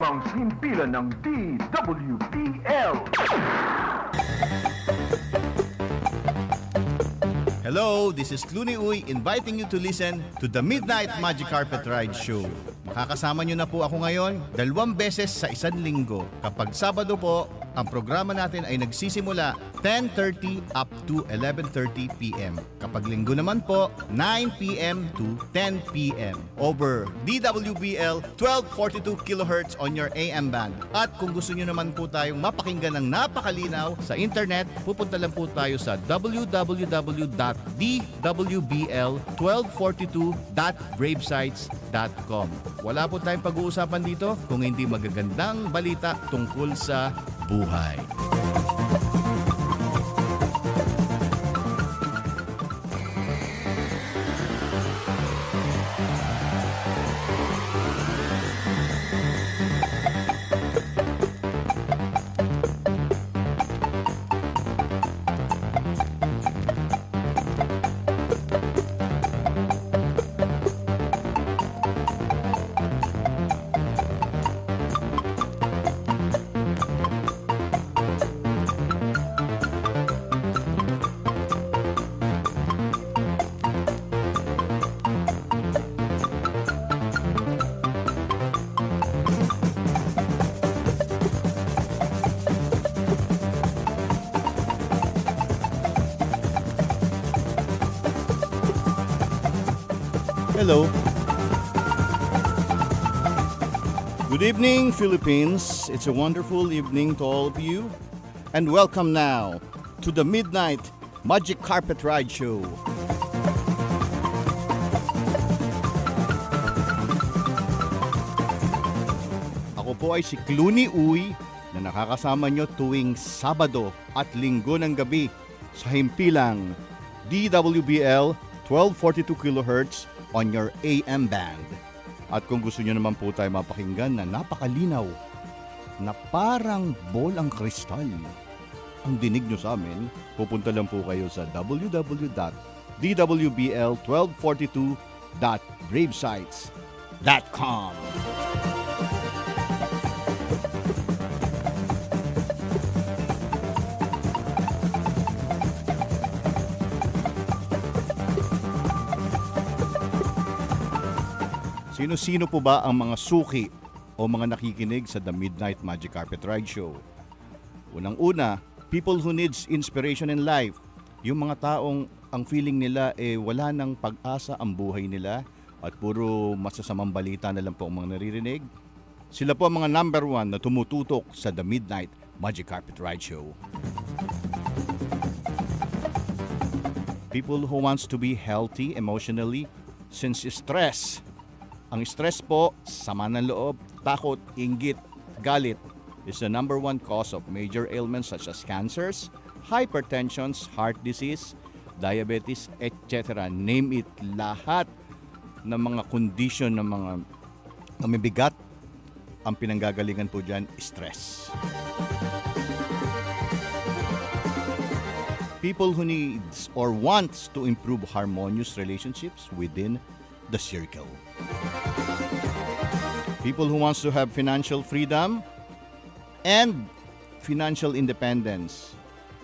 Ang himpilan ng DWBL. Hello, this is Clooney Uy inviting you to listen to the Midnight Magic Carpet Ride Show. Makakasama nyo na po ako ngayon 2 beses sa isang linggo. Kapag Sabado po, ang programa natin ay nagsisimula 10:30 up to 11:30 p.m. Kapag Linggo naman po, 9 p.m. to 10 p.m. over DWBL 1242 kHz on your AM band. At kung gusto nyo naman po tayong mapakinggan ng napakalinaw sa internet, pupunta lang po tayo sa www.dwbl1242.bravesites.com. Wala po tayong pag-uusapan dito kung hindi magagandang balita tungkol sa buhay. Hello. Good evening, Philippines. It's a wonderful evening to all of you. And welcome now to the Midnight Magic Carpet Ride Show. Ako po ay si Clooney Uy na nakakasama nyo tuwing Sabado at Linggo ng gabi sa himpilang DWBL 1242 kHz on your AM band. At kung gusto nyo naman po tayo mapakinggan na napakalinaw, na parang bol ang kristal ang dinig nyo sa amin, pupunta lang po kayo sa www.dwbl1242.bravesites.com. Sino-sino po ba ang mga suki o mga nakikinig sa The Midnight Magic Carpet Ride Show? Unang-una, people who needs inspiration in life. Yung mga taong ang feeling nila wala nang pag-asa ang buhay nila at puro masasamang balita na lang po ang mga naririnig. Sila po ang mga number 1 na tumututok sa The Midnight Magic Carpet Ride Show. People who wants to be healthy emotionally since stress. Ang stress po, sama ng loob, takot, inggit, galit is the number 1 cause of major ailments such as cancers, hypertensions, heart disease, diabetes, etc. Name it, lahat ng mga condition ng mga mabibigat, ang pinanggagalingan po dyan, stress. People who needs or wants to improve harmonious relationships within the circle. People who wants to have financial freedom and financial independence.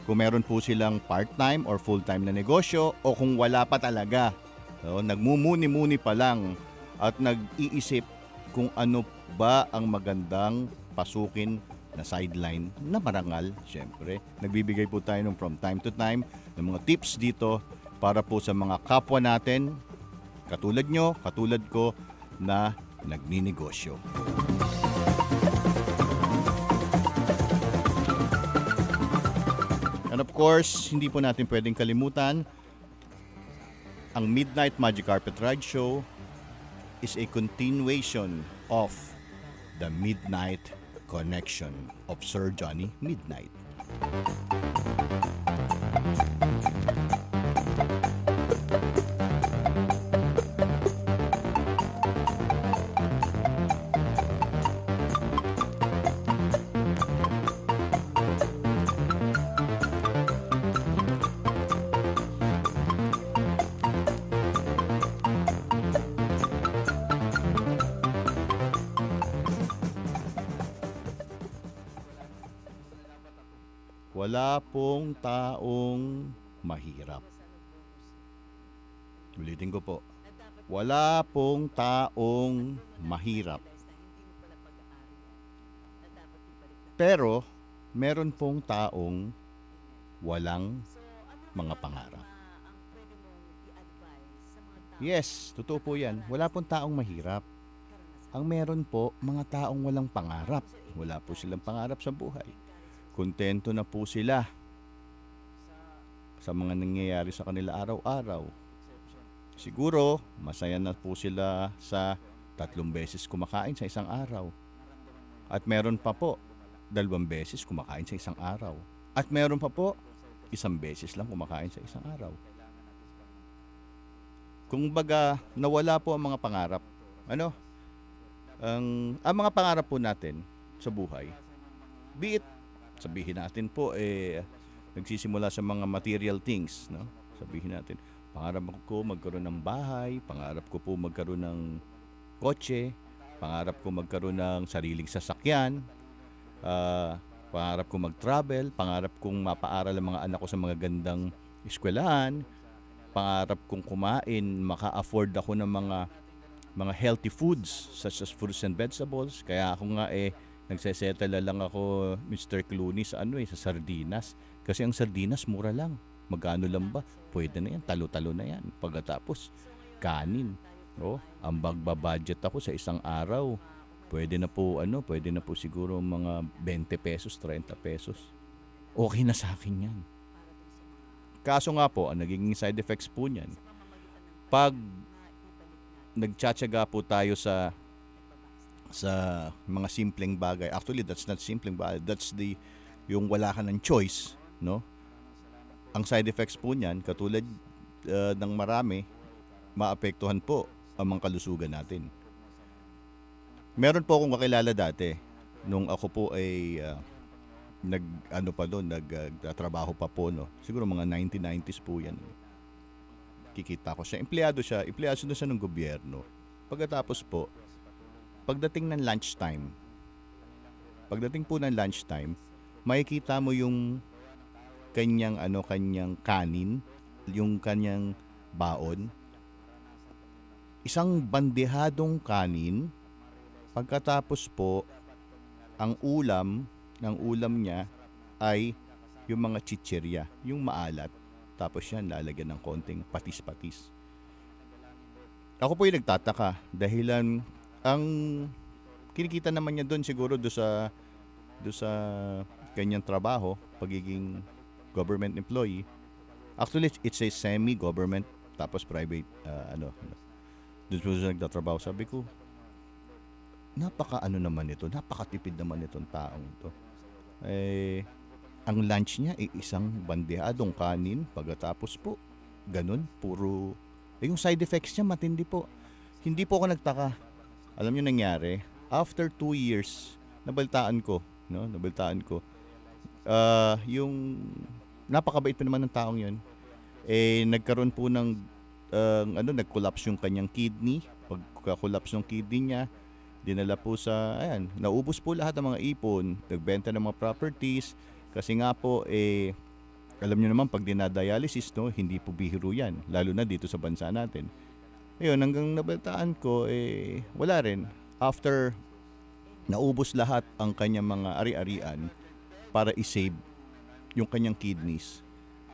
Kung meron po silang part-time or full-time na negosyo o kung wala pa talaga, nagmumuni-muni pa lang at nag-iisip kung ano ba ang magandang pasukin na sideline na marangal, syempre. Nagbibigay po tayo from time to time ng mga tips dito para po sa mga kapwa natin, katulad nyo, katulad ko, na nagninegosyo. And of course, hindi po natin pwedeng kalimutan, ang Midnight Magic Carpet Ride Show is a continuation of the Midnight Connection of Sir Johnny Midnight. Wala pong taong mahirap. Ulitin ko po. Wala pong taong mahirap. Pero, meron pong taong walang mga pangarap. Yes, totoo po yan. Wala pong taong mahirap. Ang meron po, mga taong walang pangarap. Wala po silang pangarap sa buhay. Kontento na po sila sa mga nangyayari sa kanila araw-araw. Siguro, masaya na po sila sa 3 beses kumakain sa isang araw. At meron pa po, 2 beses kumakain sa isang araw. At meron pa po, 1 beses lang kumakain sa isang araw. Kung baga, nawala po ang mga pangarap. Ang mga pangarap po natin sa buhay, be it, sabihin natin po, nagsisimula sa mga material things, no? Sabihin natin, pangarap ko magkaroon ng bahay, pangarap ko po magkaroon ng kotse, pangarap ko magkaroon ng sariling sasakyan, pangarap ko mag-travel, pangarap kong mapaaral ang mga anak ko sa mga gandang eskwelahan, pangarap kong kumain, maka-afford ako ng mga healthy foods such as fruits and vegetables. Kaya ako nga nagsesettle lang ako, Mr. Clooney, sa sa sardinas. Kasi ang sardinas mura lang. Magkano lang ba? Pwede na yan, talo-talo na yan. Pagkatapos, kanin. Ang budget ako sa isang araw. Pwede na po siguro mga 20 pesos, 30 pesos. Okay na sa akin yan. Kaso nga po, ang naging side effects po niyan, pag nagtsatsaga po tayo sa mga simpleng bagay. Actually, that's not simpleng bagay. That's yung wala ka ng choice, no? Ang side effects po niyan, katulad ng marami, maapektuhan po ang mga kalusugan natin. Meron po akong kakilala dati nung ako po ay nagtatrabaho pa po, no. Siguro mga 1990s po 'yan. Kikita ko siya, empleyado na siya ng gobyerno. Pagkatapos po, pagdating po ng lunchtime, makikita mo yung kanyang kanin, yung kanyang baon. Isang bandehadong kanin. Pagkatapos po, ang ulam niya ay yung mga chichirya, yung maalat. Tapos yan, lalagyan ng konting patis-patis. Ako po yung nagtataka dahilan ang kinikita naman niya doon siguro do sa kanyang trabaho, pagiging government employee. Actually, it's a semi-government tapos private doon po siya nagtatrabaho. Sabi ko, napakatipid naman itong taong ito. Ang lunch niya ay isang bandehadong kanin, pagkatapos po, ganun, puro, yung side effects niya matindi po. Hindi po ako nagtaka. Alam niyo nangyari, after 2 years, nabaltaan ko, yung napakabait pa naman ng taong yun, nagkaroon po ng, nag-collapse yung kanyang kidney. Pagka-collapse ng kidney niya, dinala po naubos po lahat ng mga ipon, nagbenta ng mga properties, kasi nga po, alam nyo naman, pag dinadialysis, no, hindi po bihiro yan, lalo na dito sa bansa natin. Ayun, hanggang nabaltaan ko, wala rin. After naubos lahat ang kanyang mga ari-arian para i-save yung kanyang kidneys,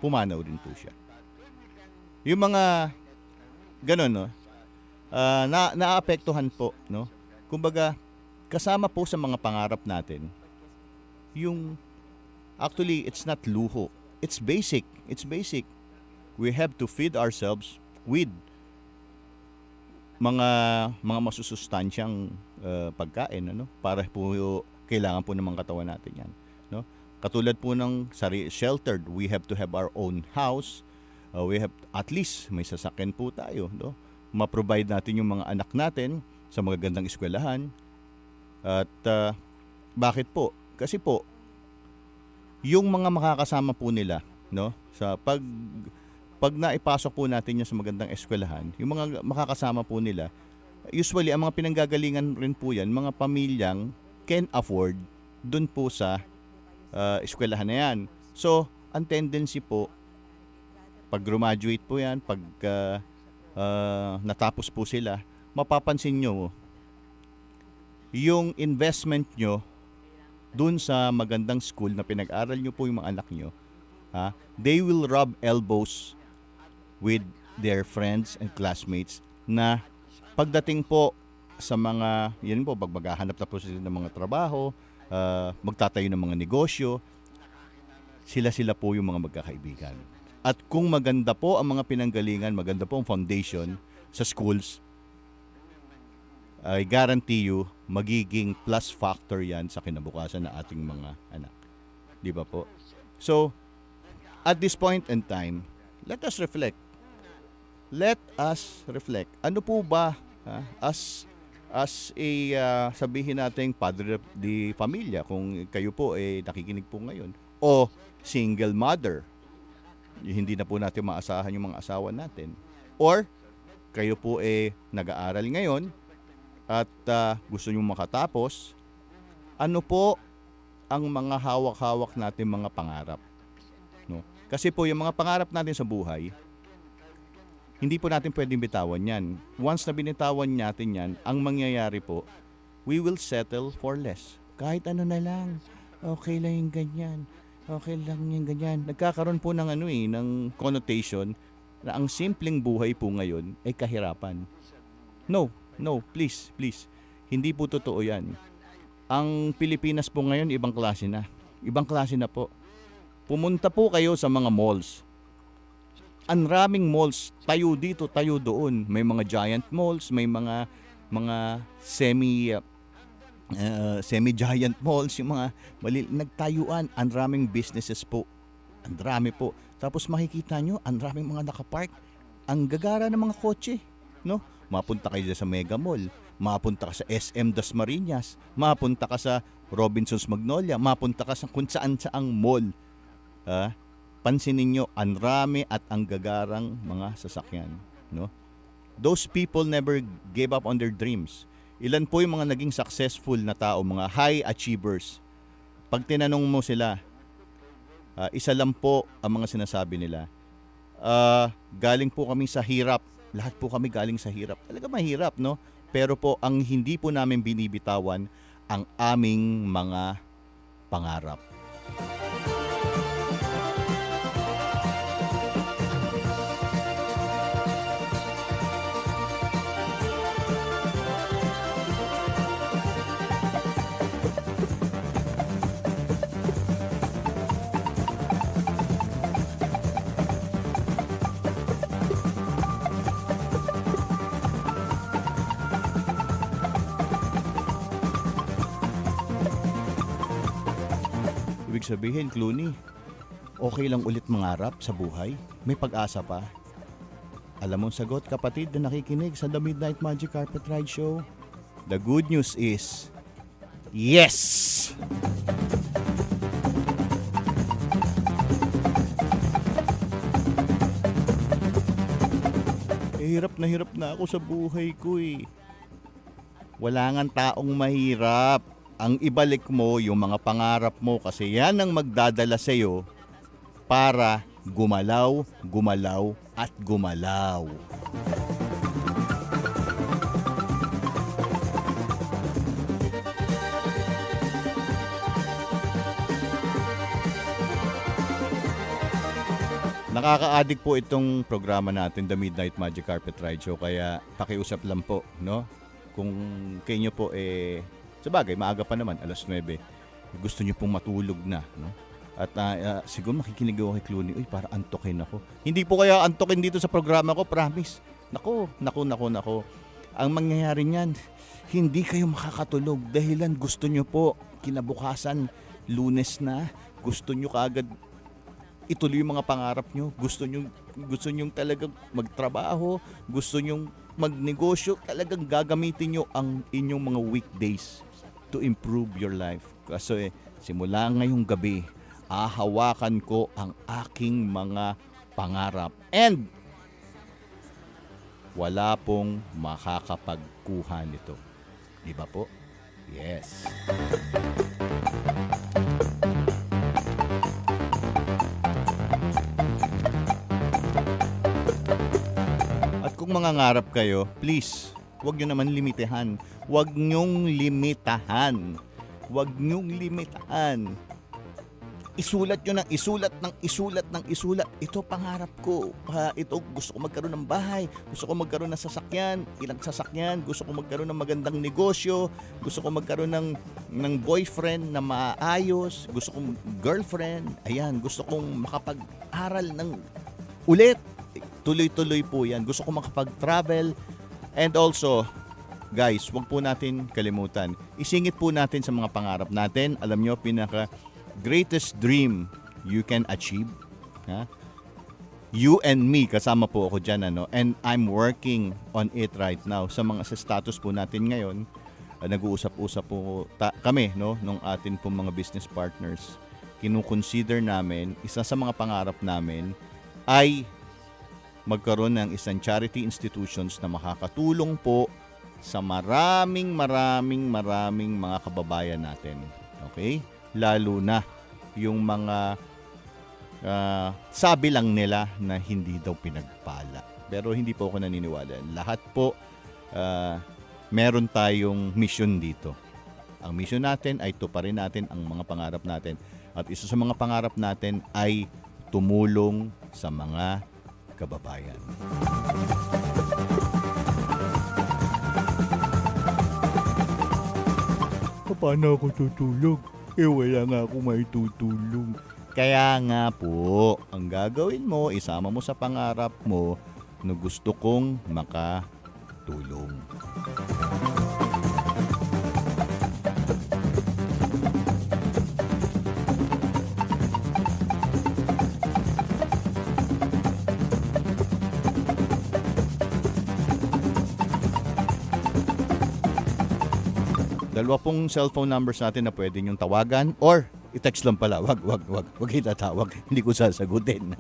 pumanaw din po siya. Yung mga ganun, no, naapektuhan po, no. Kumbaga, kasama po sa mga pangarap natin, yung, actually, it's not luho. It's basic. We have to feed ourselves with mga masusustansyang pagkain, para po kailangan po ng mga katawan natin yan, no? Katulad po ng sheltered, we have to have our own house. We have, at least may sasakyan po tayo, no? Ma-provide natin yung mga anak natin sa mga gandang eskwelahan. At bakit po? Kasi po, yung mga makakasama po nila, no, sa pag naipasok po natin yan sa magandang eskwelahan, yung mga makakasama po nila, usually ang mga pinanggagalingan rin po yan, mga pamilyang can afford dun po sa eskwelahan na yan. So, ang tendency po, pag graduate po yan, pag natapos po sila, mapapansin nyo, yung investment nyo dun sa magandang school na pinag-aral nyo po yung mga anak nyo, they will rub elbows with their friends and classmates na pagdating po sa mga, yan po, pag maghahanap na po sila ng mga trabaho, magtatayo ng mga negosyo, sila po yung mga magkakaibigan. At kung maganda po ang mga pinanggalingan, maganda po ang foundation sa schools, I guarantee you, magiging plus factor yan sa kinabukasan ng ating mga anak. Di ba po? So, at this point in time, let us reflect. Let us reflect. Ano po ba, as a, sabihin natin, padre de familia, kung kayo po nakikinig po ngayon, o single mother, hindi na po natin maasahan yung mga asawa natin, or kayo po nag-aaral ngayon, at gusto nyo makatapos, ano po ang mga hawak-hawak natin mga pangarap? No? Kasi po yung mga pangarap natin sa buhay, hindi po natin pwedeng bitawan yan. Once na binitawan natin yan, ang mangyayari po, we will settle for less. Kahit ano na lang, okay lang yung ganyan, okay lang yung ganyan. Nagkakaroon po ng ng connotation na ang simpleng buhay po ngayon ay kahirapan. No, please. Hindi po totoo yan. Ang Pilipinas po ngayon, ibang klase na. Ibang klase na po. Pumunta po kayo sa mga malls. Ang raming malls, tayo dito, tayo doon. May mga giant malls, may mga semi-giant malls, yung mga nagtayuan. Ang raming businesses po. Ang rami po. Tapos makikita nyo, ang raming mga nakapark. Ang gagara ng mga kotse, no? Mapunta kayo sa Mega Mall, mapunta ka sa SM Dasmariñas, mapunta ka sa Robinsons Magnolia, mapunta ka sa kung saan-saang mall. Pansinin nyo, ang rami at ang gagarang mga sasakyan. No? Those people never gave up on their dreams. Ilan po yung mga naging successful na tao, mga high achievers. Pag tinanong mo sila, isa lang po ang mga sinasabi nila. Galing po kami sa hirap. Lahat po kami galing sa hirap. Talaga mahirap, no? Pero po, ang hindi po namin binibitawan, ang aming mga pangarap. Ibig sabihin, Clooney, okay lang ulit mangarap sa buhay? May pag-asa pa? Alam mong sagot, kapatid na nakikinig sa The Midnight Magic Carpet Ride Show? The good news is, yes! Hirap na ako sa buhay ko Wala ngang taong mahirap. Ang ibalik mo yung mga pangarap mo kasi yan ang magdadala sa iyo para gumalaw, at gumalaw. Nakaka-addict po itong programa natin, The Midnight Magic Carpet Ride Show, kaya pakiusap lang po, no? Kung kayo po sa bagay, maaga pa naman, 9:00. Gusto niyo pong matulog na, no? At siguro makikinig ako kay Clooney, para antokin ako. Hindi po kaya antokin dito sa programa ko, promise. Nako. Ang mangyayari niyan, hindi kayo makakatulog dahilan gusto niyo po kinabukasan, Lunes na, gusto niyo kaagad ituloy yung mga pangarap niyo. Gusto niyo talagang magtrabaho, gusto niyo magnegosyo, talagang gagamitin niyo ang inyong mga weekdays to improve your life. Kasi simula ngayong gabi, hahawakan ko ang aking mga pangarap. And wala pong makakapagkuha nito. Di ba po? Yes. mangangarap kayo, please, huwag nyo naman limitahan. Huwag nyong limitahan. Huwag nyong limitahan. Isulat nyo ng isulat. Ito pangarap ko. Ito gusto ko magkaroon ng bahay. Gusto ko magkaroon ng sasakyan. Ilang sasakyan. Gusto ko magkaroon ng magandang negosyo. Gusto ko magkaroon ng boyfriend na maayos. Gusto kong girlfriend. Ayan, gusto kong makapag-aral ng ulit. Tuloy-tuloy po yan. Gusto ko makapag-travel. And also, guys, wag po natin kalimutan. Isingit po natin sa mga pangarap natin. Alam nyo, greatest dream you can achieve. Ha? You and me, kasama po ako dyan. And I'm working on it right now. Sa status po natin ngayon, nag-uusap-usap po kami nung atin po mga business partners. Kinukonsider namin, isa sa mga pangarap namin ay magkaroon ng isang charity institutions na makakatulong po sa maraming mga kababayan natin. Okay? Lalo na yung mga sabi lang nila na hindi daw pinagpala. Pero hindi po ako naniniwala. Lahat po meron tayong mission dito. Ang mission natin ay tuparin natin ang mga pangarap natin. At isa sa mga pangarap natin ay tumulong sa mga kababayan. Paano ako tutulong? Wala nga ako may tutulong. Kaya nga po, ang gagawin mo, isama mo sa pangarap mo na gusto kong makatulong. Dalawa pong cellphone numbers natin na pwede niyong tawagan or i-text lang pala. Wag itatawag. Hindi ko sasagutin.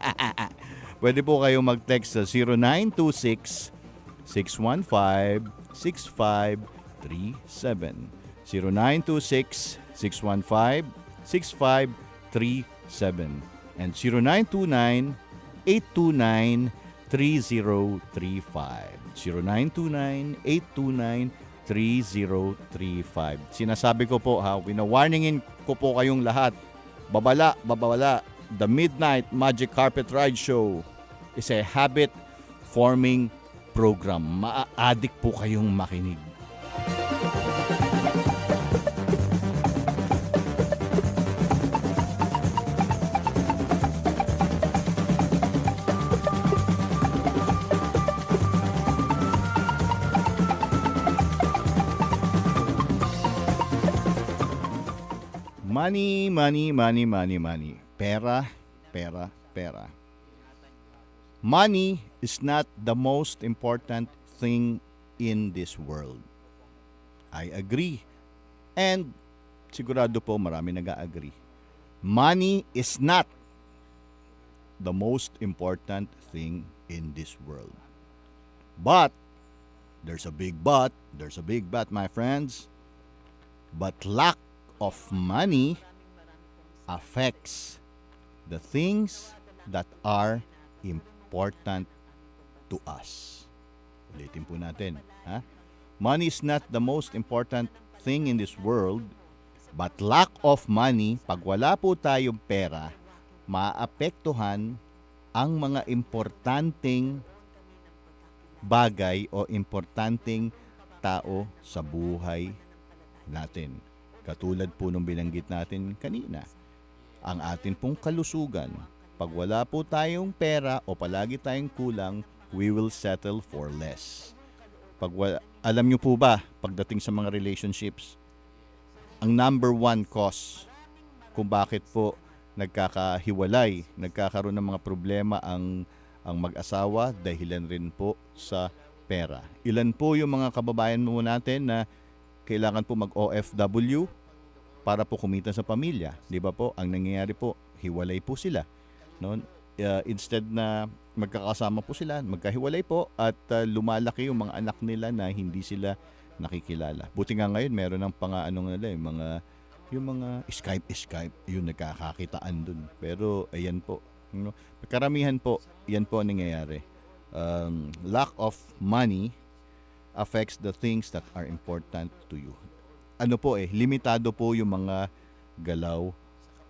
Pwede po kayo mag-text sa 0926-615-6537. 0926-615-6537. And 0929-829-3035. 0929-829-3035. Sinasabi ko po wina-warningin ko po kayong lahat. Babala. The Midnight Magic Carpet Ride Show is a habit-forming program. Maa-addict po kayong makinig. Money. Pera. Money is not the most important thing in this world. I agree. And sigurado po marami nag-agree. Money is not the most important thing in this world. But, there's a big but, my friends. But lack of money affects the things that are important to us. Ulitin po natin. Money is not the most important thing in this world, but lack of money, pag wala po tayong pera, maapektuhan ang mga importanteng bagay o importanteng tao sa buhay natin. Katulad po nung binanggit natin kanina, ang atin pong kalusugan. Pag wala po tayong pera o palagi tayong kulang, we will settle for less. Alam nyo po ba, pagdating sa mga relationships, ang number one cause kung bakit po nagkakahiwalay, nagkakaroon ng mga problema ang mag-asawa, dahilan rin po sa pera. Ilan po yung mga kababayan mo natin na kailangan po mag-OFW para po kumita sa pamilya. Di ba po? Ang nangyayari po, hiwalay po sila. No? Instead na magkakasama po sila, magkahiwalay po at lumalaki yung mga anak nila na hindi sila nakikilala. Buti nga ngayon, meron ng yung mga Skype, yung nagkakakitaan dun. Pero ayan po. No? Karamihan po, yan po ang nangyayari. lack of money affects the things that are important to you. Ano po limitado po yung mga galaw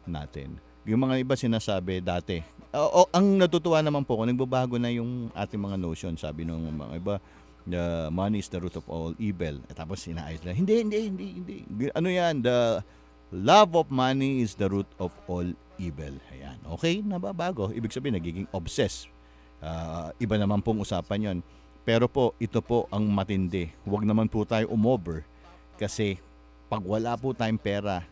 natin. Yung mga iba sinasabi dati. Ang natutuwa naman po ko, nagbabago na yung ating mga notion. Sabi ng mga iba, money is the root of all evil. Tapos sinaayos na, hindi. Ano yan? The love of money is the root of all evil. Ayan. Okay, nababago. Ibig sabihin, nagiging obsessed. Iba naman pong usapan yon. Pero po, ito po ang matindi. Huwag naman po tayo umover. Kasi pag wala po tayong pera,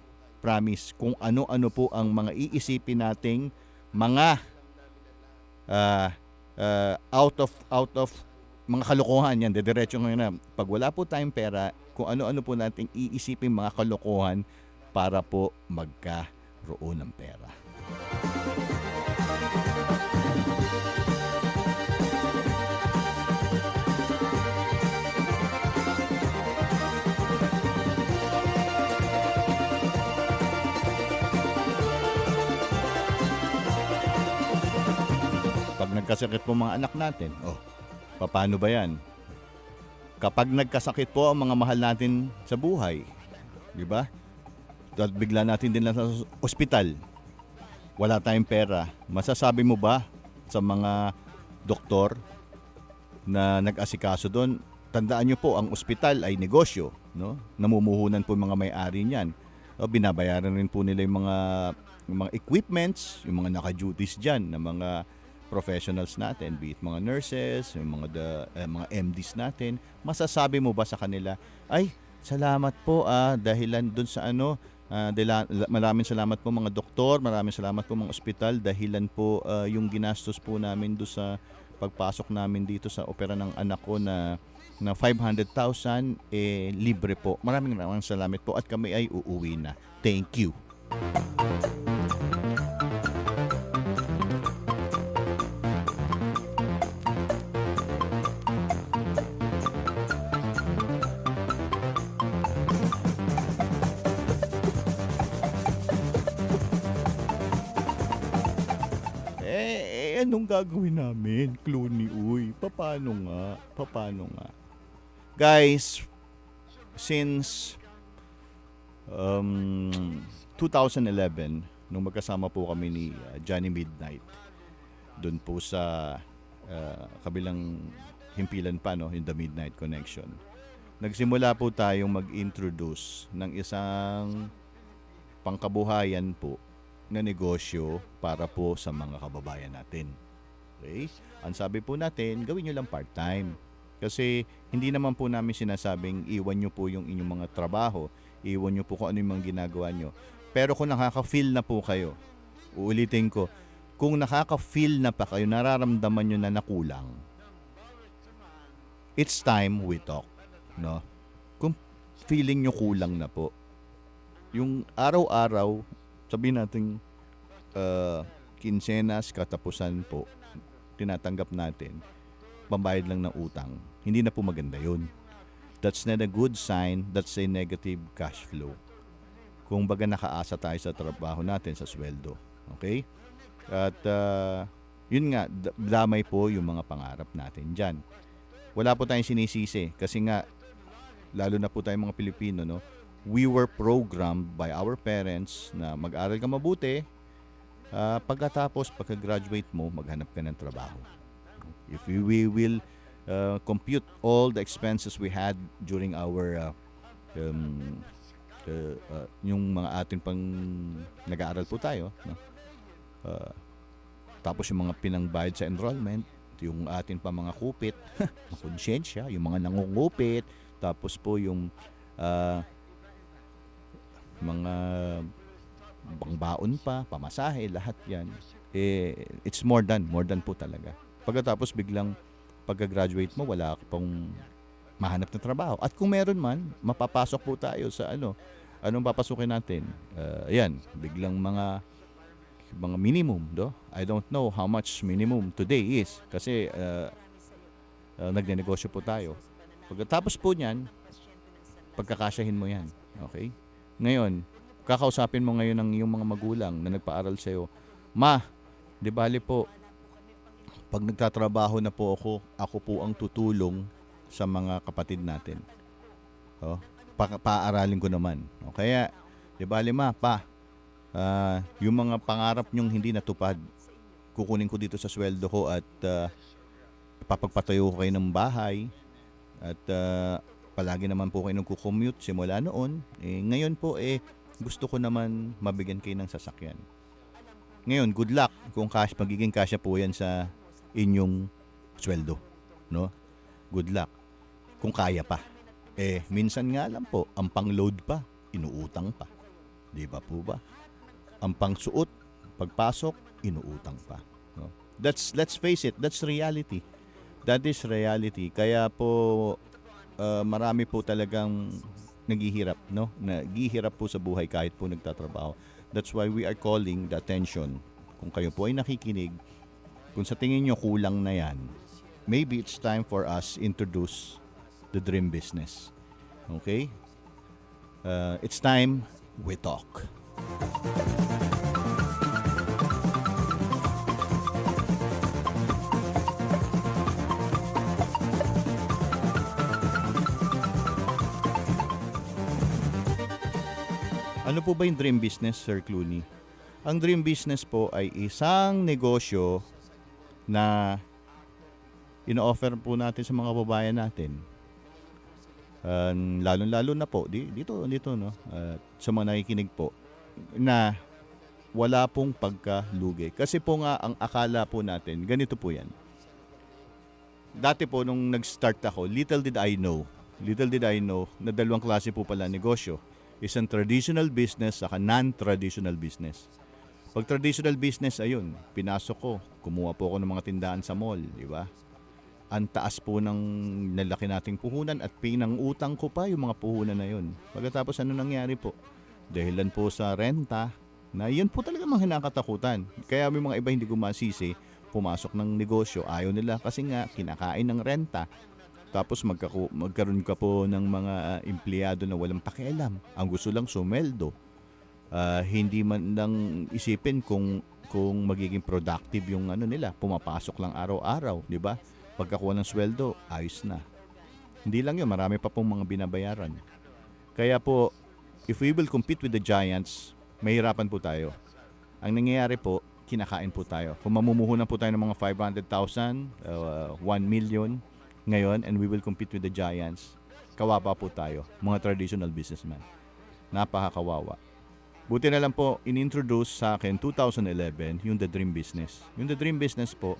promise, kung ano-ano po ang mga iisipin nating mga out of mga kalokohan yan, dediretso ngayon na. Pag wala po tayong pera, kung ano-ano po nating iisipin mga kalokohan para po magkaroon ng pera. Pag nagkasakit po mga anak natin, paano ba yan? Kapag nagkasakit po ang mga mahal natin sa buhay, di ba? At bigla natin din lang sa ospital, wala tayong pera, masasabi mo ba sa mga doktor na nag-asikaso doon, tandaan nyo po, ang ospital ay negosyo, no? Namumuhunan po mga may-ari niyan. Binabayaran rin po nila yung mga equipments, yung mga naka-duties dyan, na mga professionals natin, be it mga nurses, yung mga MDs natin. Masasabi mo ba sa kanila, ay, salamat po dahilan dun sa maraming salamat po mga doktor, maraming salamat po mga ospital, dahilan po yung ginastos po namin do sa pagpasok namin dito sa opera ng anak ko na 500,000 libre po. Maraming salamat po at kami ay uuwi na. Thank you. Anong gagawin namin, Clooney? Uy, paano nga? Guys, since 2011, nung magkasama po kami ni Johnny Midnight, doon po sa kabilang himpilan pa, no, yung The Midnight Connection, nagsimula po tayong mag-introduce ng isang pangkabuhayan po na negosyo para po sa mga kababayan natin. Okay? Ang sabi po natin, gawin nyo lang part-time. Kasi hindi naman po namin sinasabing iwan nyo po yung inyong mga trabaho, iwan nyo po kung ano yung mga ginagawa nyo. Pero kung nakaka-feel na po kayo, uulitin ko, kung nakaka-feel na pa kayo, nararamdaman nyo na nakulang, it's time we talk. No? Kung feeling nyo kulang na po, yung araw-araw, sabihin natin, kinsenas, katapusan po, tinatanggap natin, pambayad lang ng utang. Hindi na po maganda yun. That's not a good sign. That's a negative cash flow. Kung baga nakaasa tayo sa trabaho natin, sa sweldo. Okay? At yun nga, damay po yung mga pangarap natin dyan. Wala po tayong sinisisi kasi nga, lalo na po tayong mga Pilipino, no? We were programmed by our parents na mag-aral ka mabuti, pagka-graduate mo, maghanap ka ng trabaho. If we will compute all the expenses we had during our yung mga atin pang nag-aaral po tayo, no? Tapos yung mga pinangbayad sa enrollment, yung atin pa mga kupit, konsyensya, yung mga nangungupit, tapos po yung mga bangbaon pa, pamasahe, lahat yan. It's more than po talaga. Pagkatapos biglang pagka-graduate mo, wala ka pang mahanap na trabaho. At kung meron man, mapapasok po tayo sa anong papasukin natin? Ayan, biglang mga minimum, do? I don't know how much minimum today is kasi nagnenegosyo po tayo. Pagkatapos po niyan, pagkakasyahin mo yan. Okay? Ngayon, kakausapin mo ngayon ang iyong mga magulang na nagpaaral sa'yo. Ma, di bali po, pag nagtatrabaho na po ako po ang tutulong sa mga kapatid natin. Oh, paaralin ko naman. O kaya, di ba lima, yung mga pangarap nyong hindi natupad, kukunin ko dito sa sweldo ko at papagpatayo ko kayo ng bahay at palagi naman po kayo nagko-commute simula noon. Ngayon po gusto ko naman mabigyan kayo ng sasakyan. Ngayon, good luck kung magiging kasya po yan sa inyong sweldo, no? Good luck kung kaya pa. Minsan nga lang po, ang pang-load pa, inuutang pa. Di ba po ba? Ang pang-suot, pagpasok, inuutang pa. No? Let's face it, that's reality. That is reality. Kaya po, marami po talagang naghihirap, no? Naghihirap po sa buhay kahit po nagtatrabaho. That's why we are calling the attention. Kung kayo po ay nakikinig, kung sa tingin nyo kulang na yan, maybe it's time for us introduce the dream business. Okay? It's time we talk. Ano po ba yung dream business, Sir Clooney? Ang dream business po ay isang negosyo na ino-offer po natin sa mga babayan natin. Lalo-lalo na po dito no. Sa mga nakikinig po na wala pong pagkalugi. Kasi po nga ang akala po natin, ganito po 'yan. Dati po nung nag-start ako, little did I know na dalawang klase po pala negosyo. Isang traditional business at non-traditional business. Pag traditional business, ayun, pinasok ko, kumuha po ako ng mga tindahan sa mall, di ba? Ang taas po ng nalaki nating puhunan at pinang-utang ko pa yung mga puhunan na yun. Pagkatapos ano nangyari po? Dahilan po sa renta, na yun po talaga mga hinakatakutan. Kaya may mga iba hindi ko masisi, pumasok ng negosyo, ayaw nila kasi nga kinakain ng renta. Tapos magkaroon ka po ng mga empleyado na walang pakialam. Ang gusto lang sumeldo. Hindi man lang isipin kung magiging productive yung ano nila. Pumapasok lang araw-araw, di ba? Pagkakuha ng sweldo, ayos na. Hindi lang yun, marami pa pong mga binabayaran. Kaya po, if we will compete with the giants, mahirapan po tayo. Ang nangyayari po, kinakain po tayo. Kung mamumuhunan po tayo ng mga 500,000, 1 million, ngayon, and we will compete with the giants, kawawa po tayo, mga traditional businessmen. Napakakawawa. Buti na lang po, inintroduce sa akin 2011 yung The Dream Business. Yung The Dream Business po,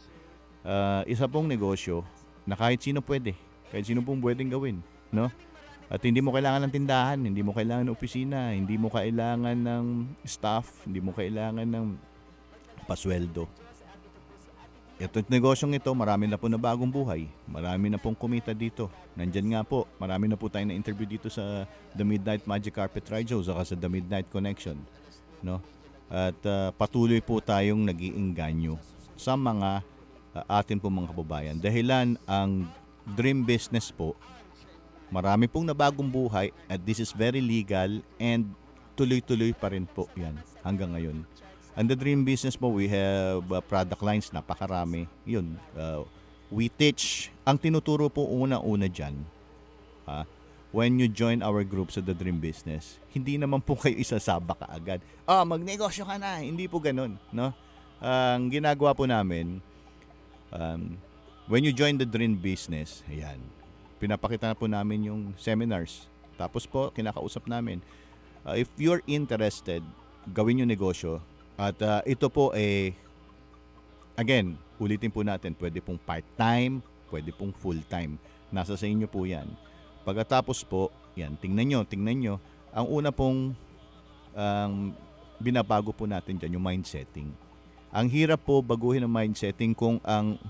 isa pong negosyo na kahit sino pwede. Kahit sino pong pwedeng gawin. No? At hindi mo kailangan ng tindahan, hindi mo kailangan ng opisina, hindi mo kailangan ng staff, hindi mo kailangan ng pasweldo. Itong negosyong ito, marami na po na bagong buhay. Marami na pong kumita dito. Nandyan nga po, marami na po tayo na interview dito sa The Midnight Magic Carpet Ride Show saka sa The Midnight Connection. No? At patuloy po tayong nag-iinganyo sa mga atin po mga kababayan. Dahilan ang dream business po, marami pong nabagong buhay at this is very legal and tuloy-tuloy pa rin po yan hanggang ngayon. And the dream business po, we have product lines, napakarami. Yun, we teach, ang tinuturo po una-una dyan, when you join our group sa the dream business, hindi naman po kayo isasaba ka agad. Magnegosyo ka na, hindi po ganun. No? Ang ginagawa po namin, when you join the dream business, ayan, pinapakita na po namin yung seminars. Tapos po, kinakausap namin. If you're interested, gawin yung negosyo. At ito po again, ulitin po natin, pwede pong part-time, pwede pong full-time. Nasa sa inyo po yan. Pagkatapos po, yan, tingnan nyo. Ang una pong binabago po natin dyan, yung mindsetting. Ang hirap po baguhin ang mindsetting kung ang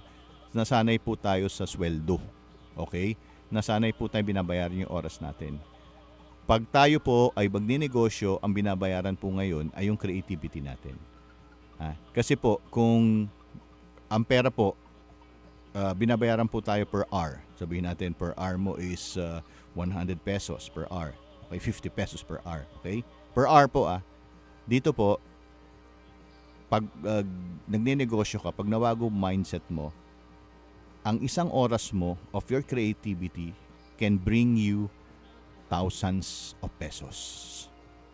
nasanay po tayo sa sweldo. Okay? Nasanay po tayo binabayaran yung oras natin. Pag tayo po ay magninegosyo, ang binabayaran po ngayon ay yung creativity natin. Kasi po, kung ang pera po, binabayaran po tayo per hour. Sabihin natin, per hour mo is 100 pesos per hour. Okay, 50 pesos per hour. Okay? Per hour po Dito po, pag nagninegosyo ka, pag nawago mindset mo, ang isang oras mo of your creativity can bring you thousands of pesos.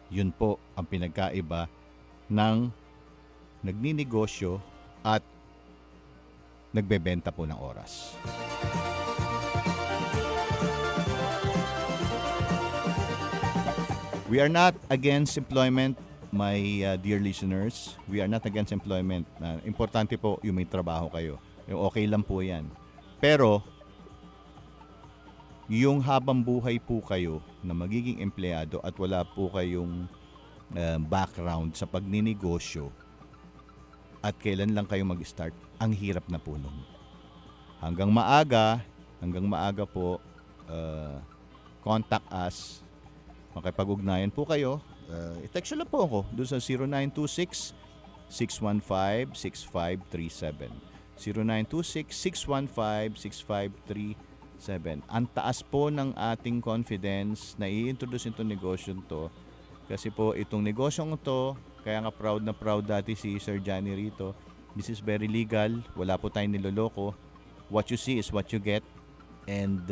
Yun po ang pinagkaiba ng nagninegosyo at nagbebenta po ng oras. We are not against employment, my dear listeners. We are not against employment. Importante po yung may trabaho kayo. Yung okay lang po yan. Pero, yung habang buhay po kayo na magiging empleyado at wala po kayong background sa pagninegosyo at kailan lang kayo mag-start, ang hirap na po nun. Hanggang maaga po, contact us. Makipag-ugnayan po kayo. I-text lang po ako doon sa 0926-615-6537. 0926-615-6537. Ang taas po ng ating confidence na i-introduce itong negosyo to. Kasi po itong negosyong to, kaya nga proud na proud dati si Sir Johnny rito. This is very legal. Wala po tayong niloloko. What you see is what you get. And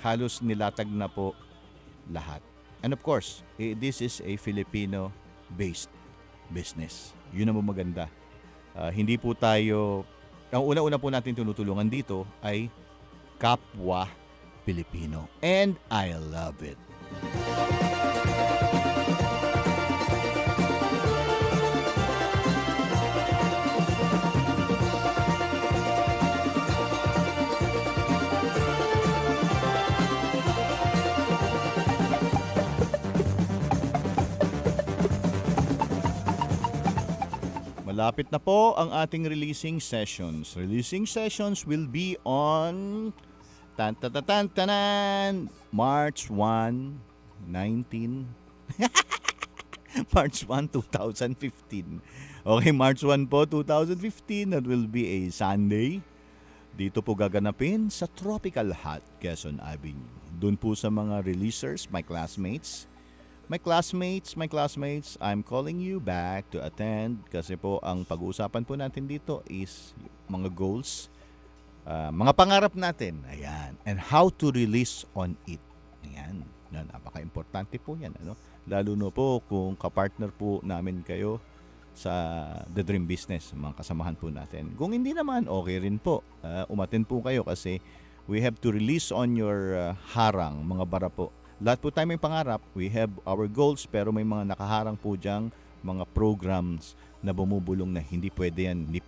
halos nilatag na po lahat. And of course, this is a Filipino-based business. Yun ang maganda. Hindi po tayo, ang una-una po natin tinutulungan dito ay kapwa Pilipino. And I love it. Malapit na po ang ating releasing sessions. Releasing sessions will be on March 1, 19 March 1, 2015. Okay, March 1 po, 2015. That will be a Sunday. Dito po gaganapin sa Tropical Hut, Quezon Avenue. Doon po sa mga releasers, my classmates, I'm calling you back to attend kasi po ang pag-uusapan po natin dito is mga goals, mga pangarap natin. Ayan. And how to release on it. Ayan. Napaka-importante po yan. Ano? Lalo na po kung kapartner po namin kayo sa The Dream Business, mga kasamahan po natin. Kung hindi naman, okay rin po. Umattend po kayo kasi we have to release on your harang, mga bara po. Lahat po tayo may pangarap, we have our goals, pero may mga nakaharang po diyang mga programs na bumubulong na hindi pwede yan, hindi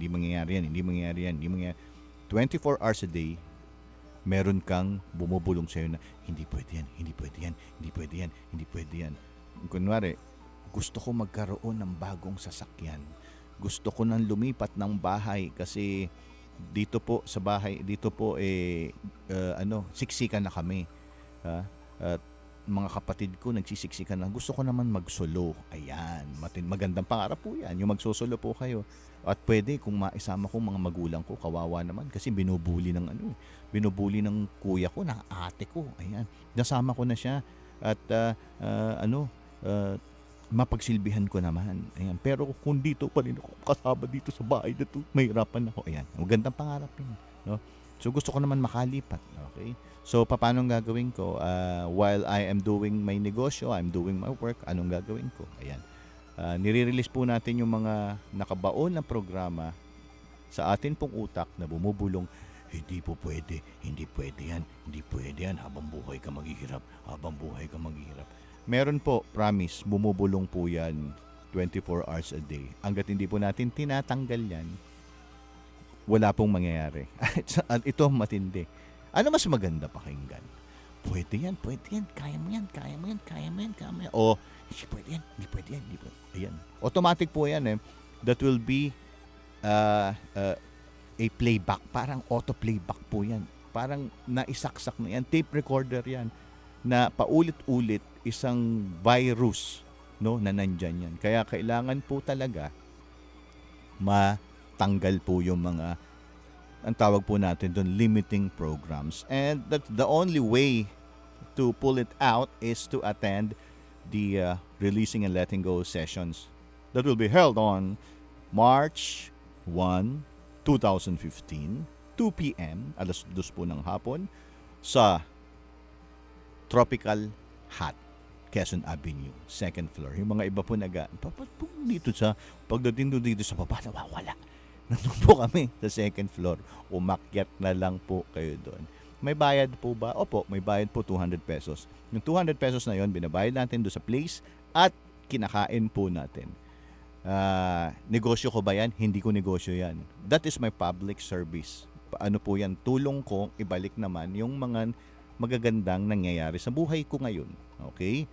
mangyayari yan. 24 hours a day, meron kang bumubulong sa'yo na hindi pwede yan. Kunwari, gusto ko magkaroon ng bagong sasakyan. Gusto ko nang lumipat ng bahay kasi dito po sa bahay, siksikan na kami. At mga kapatid ko nagsisiksikan na gusto ko naman magsolo. Ayan, magandang pangarap po yan, yung magsosolo po kayo. At pwede kung maisama ko mga magulang ko, kawawa naman kasi binubuli ng kuya ko, ng ate ko. Ayan, nasama ko na siya at mapagsilbihan ko naman. Ayan, pero kung dito pa rin ako kasama dito sa bahay na to, mahirapan ako. Ayan, magandang pangarap yun, no? So gusto ko naman makalipat. Okay? So paano gagawin ko? While I am doing my negosyo, I'm doing my work, anong gagawin ko? Ayan. Nire-release po natin yung mga nakabaon na programa sa atin pong utak na bumubulong, hindi pwede yan, habang buhay ka maghihirap. Meron po, promise, bumubulong po yan 24 hours a day. Hanggat hindi po natin tinatanggal yan, wala pong mangyayari. At ito matindi. Ano mas maganda pakinggan? Pwede yan. Kaya mo yan. O, hindi pwede yan. Ayan. Automatic po yan eh. That will be a playback. Parang auto-playback po yan. Parang naisaksak na yan. Tape recorder yan. Na paulit-ulit isang virus, no, na nandyan yan. Kaya kailangan po talaga tanggal po yung mga, ang tawag po natin doon, limiting programs. And that's the only way to pull it out is to attend the releasing and letting go sessions that will be held on March 1, 2015 2 p.m., alas 2 po ng hapon, sa Tropical Hut, Quezon Avenue, second floor. Yung mga iba po dito pagdating doon dito sa baba, nawawala. Nandun po kami sa second floor. Umakyat na lang po kayo doon. May bayad po ba? Opo, may bayad po 200 pesos. Yung 200 pesos na yon binabayad natin doon sa place at kinakain po natin. Negosyo ko ba yan? Hindi ko negosyo yan. That is my public service. Paano po yan? Tulong ko, ibalik naman yung mga magagandang nangyayari sa buhay ko ngayon. Okay?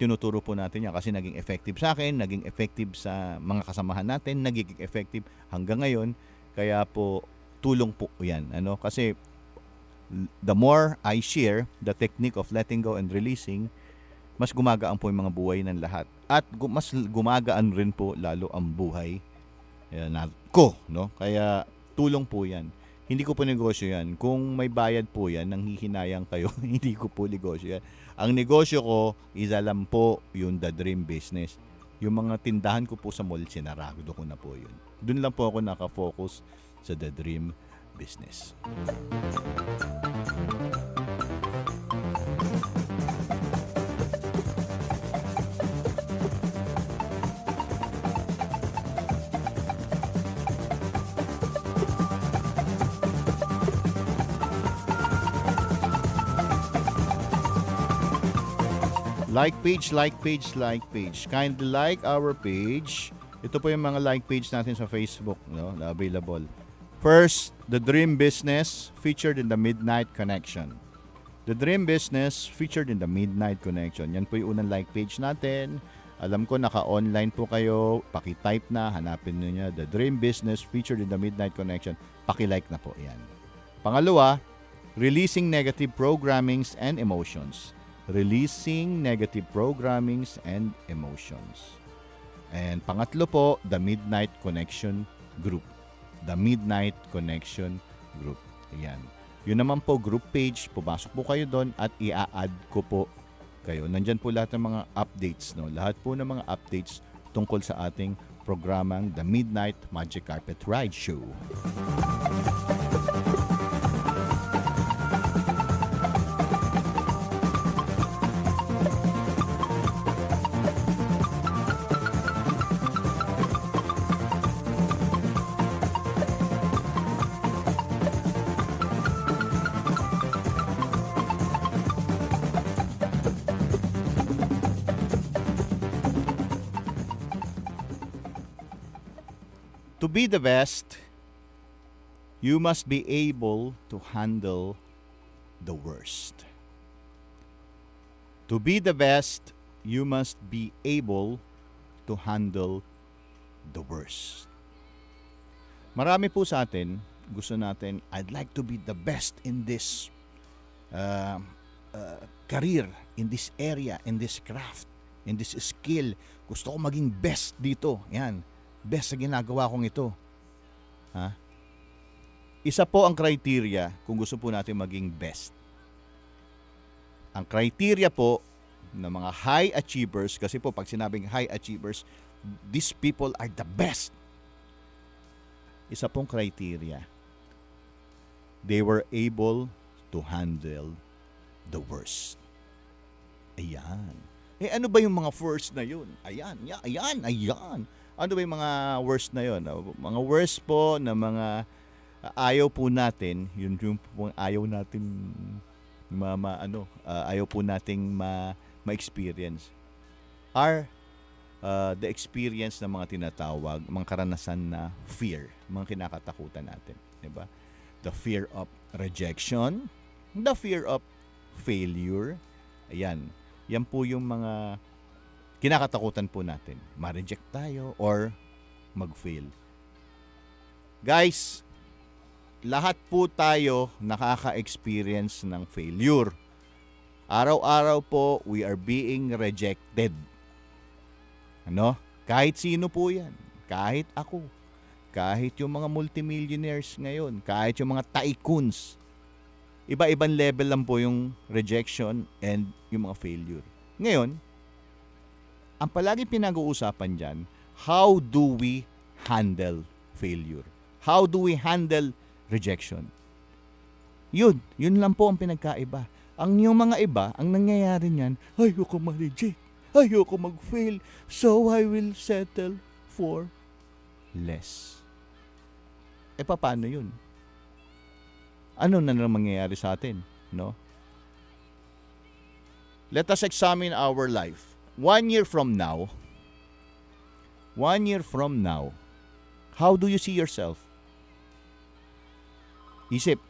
Tinuturo po natin yan kasi naging effective sa akin, naging effective sa mga kasamahan natin, naging effective hanggang ngayon. Kaya po, tulong po yan. Kasi the more I share the technique of letting go and releasing, mas gumagaan po yung mga buhay ng lahat. At mas gumagaan rin po lalo ang buhay ko. No? Kaya tulong po yan. Hindi ko po negosyo yan. Kung may bayad po yan, nang hihinayang kayo, hindi ko po negosyo yan. Ang negosyo ko, alam po yung The Dream Business. Yung mga tindahan ko po sa mall, sinarado ko na po yun. Doon lang po ako nakafocus sa The Dream Business. Like page. Kindly like our page. Ito po yung mga like page natin sa Facebook, no? Available. First, The Dream Business featured in the Midnight Connection. The Dream Business featured in the Midnight Connection. Yan po yung unang like page natin. Alam ko naka-online po kayo. Paki-type na, hanapin niyo The Dream Business featured in the Midnight Connection. Paki-like na po yan. Pangalawa, Releasing Negative Programmings and Emotions. Releasing Negative Programmings and Emotions. And pangatlo po, The Midnight Connection Group. The Midnight Connection Group. Ayan. Yun naman po, group page. Pumasok po kayo doon at i-add ko po kayo. Nandyan po lahat ng mga updates. No? Lahat po ng mga updates tungkol sa ating programang The Midnight Magic Carpet Ride Show. To be the best, you must be able to handle the worst. To be the best, you must be able to handle the worst. Marami po sa atin, gusto natin, I'd like to be the best in this career, in this area, in this craft, in this skill. Gusto ko maging best dito. Yan. Best sa ginagawa kong ito. Isa po ang criteria kung gusto po natin maging best. Ang criteria po ng mga high achievers, kasi po pag sinabing high achievers, these people are the best. Isa pong criteria. They were able to handle the worst. Ayan. Ano ba yung mga first na yun? Ayan. Ano ba yung mga worst na yon? Mga worst po na mga ayaw po natin, yun yung ayaw natin ayaw po nating ma-experience are the experience ng mga tinatawag, mga karanasan na fear, mga kinakatakutan natin, di ba? The fear of rejection, the fear of failure. Ayan. Yan po yung mga kinakatakutan po natin. Ma-reject tayo or mag-fail. Guys, lahat po tayo nakaka-experience ng failure. Araw-araw po, we are being rejected. Kahit sino po yan. Kahit ako. Kahit yung mga multimillionaires ngayon. Kahit yung mga tycoons. Iba-ibang level lang po yung rejection and yung mga failure. Ngayon, ang palagi pinag-uusapan dyan, how do we handle failure? How do we handle rejection. Yun lang po ang pinagkaiba. Ang yung mga iba, ang nangyayari niyan, ayoko ma-reject, ayoko mag-fail, so I will settle for less. Paano yun? Ano na lang mangyayari sa atin, no? Let us examine our life. 1 year from now, how do you see yourself? Isip.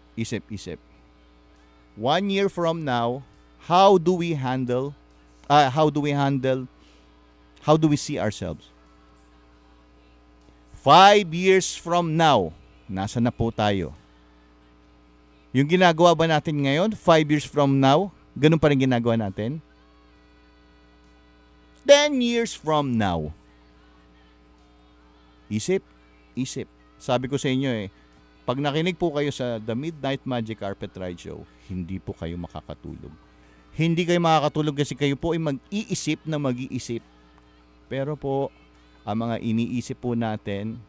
1 year from now, how do we see ourselves? 5 years from now, nasa na po tayo? Yung ginagawa ba natin ngayon, 5 years from now, ganun pa rin ginagawa natin? 10 years from now. Isip. Sabi ko sa inyo pag nakinig po kayo sa The Midnight Magic Carpet Ride Show, hindi po kayo makakatulog. Hindi kayo makakatulog kasi kayo po ay mag-iisip. Pero po, ang mga iniisip po natin,